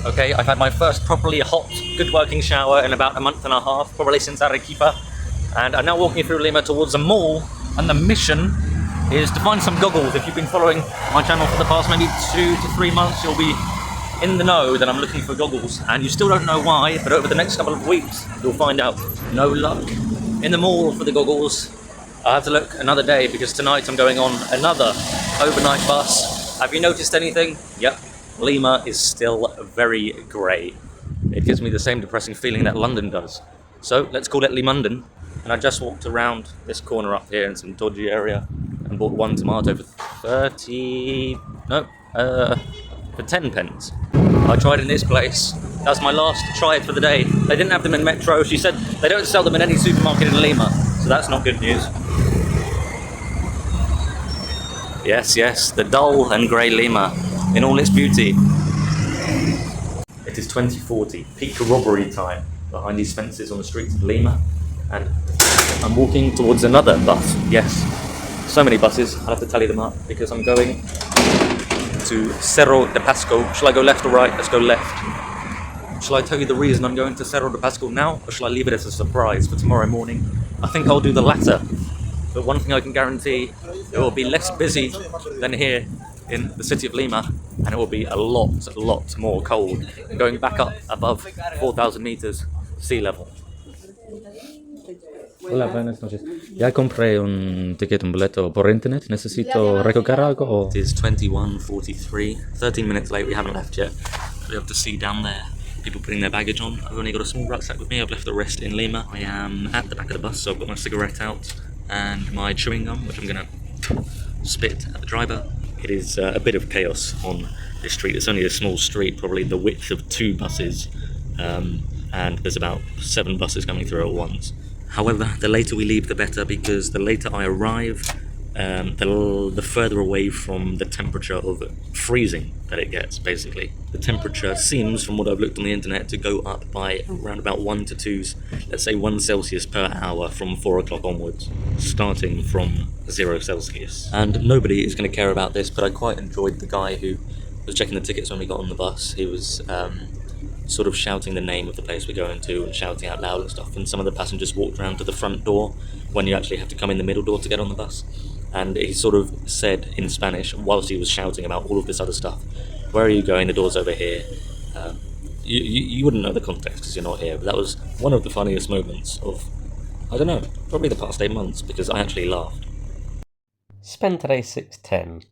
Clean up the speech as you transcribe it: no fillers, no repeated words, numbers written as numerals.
Okay, I've had my first properly hot, good working shower in about a month and a half, probably since Arequipa. And I'm now walking through Lima towards a mall, and the mission is to find some goggles. If you've been following my channel for the past maybe 2 to 3 months, you'll be in the know that I'm looking for goggles, and you still don't know why, but over the next couple of weeks, you'll find out. No luck in the mall for the goggles. I'll have to look another day because tonight I'm going on another overnight bus. Have you noticed anything? Yep, Lima is still very grey. It gives me the same depressing feeling that London does. So let's call it Limunden. And I just walked around this corner up here in some dodgy area and bought one tomato for 10 pence. I tried in this place. That's my last try for the day. They didn't have them in Metro. She said they don't sell them in any supermarket in Lima, so that's not good news. Yes, the dull and grey Lima in all its beauty. It is 2040, peak robbery time behind these fences on the streets of Lima, and I'm walking towards another bus. Yes, so many buses, I'll have to tally them up because I'm going to Cerro de Pasco. Shall I go left or right? Let's go left. Shall I tell you the reason I'm going to Cerro de Pasco now, or shall I leave it as a surprise for tomorrow morning? I think I'll do the latter. But one thing I can guarantee, it will be less busy than here in the city of Lima, and it will be a lot more cold, going back up above 4,000 meters sea level. Hola, buenas noches. Ya compré un boleto por internet. Necesito recoger algo o... It is 21:43, 13 minutes late, we haven't left yet. We have to see down there people putting their baggage on. I've only got a small rucksack with me, I've left the rest in Lima. I am at the back of the bus, so I've got my cigarette out and my chewing gum, which I'm gonna spit at the driver. It is a bit of chaos on this street. It's only a small street, probably the width of 2 buses, and there's about 7 buses coming through at once. However, the later we leave, the better, because the later I arrive, the further away from the temperature of freezing that it gets, basically. The temperature seems, from what I've looked on the internet, to go up by around about 1 to 2, let's say 1 Celsius per hour from 4 o'clock onwards, starting from 0 Celsius. And nobody is going to care about this, but I quite enjoyed the guy who was checking the tickets when we got on the bus. He was sort of shouting the name of the place we're going to and shouting out loud and stuff, and some of the passengers walked around to the front door when you actually have to come in the middle door to get on the bus, and he sort of said in Spanish, whilst he was shouting about all of this other stuff, "Where are you going? The door's over here." You wouldn't know the context because you're not here, but that was one of the funniest moments of, I don't know, probably the past 8 months, because I actually laughed. Spent today 6:10.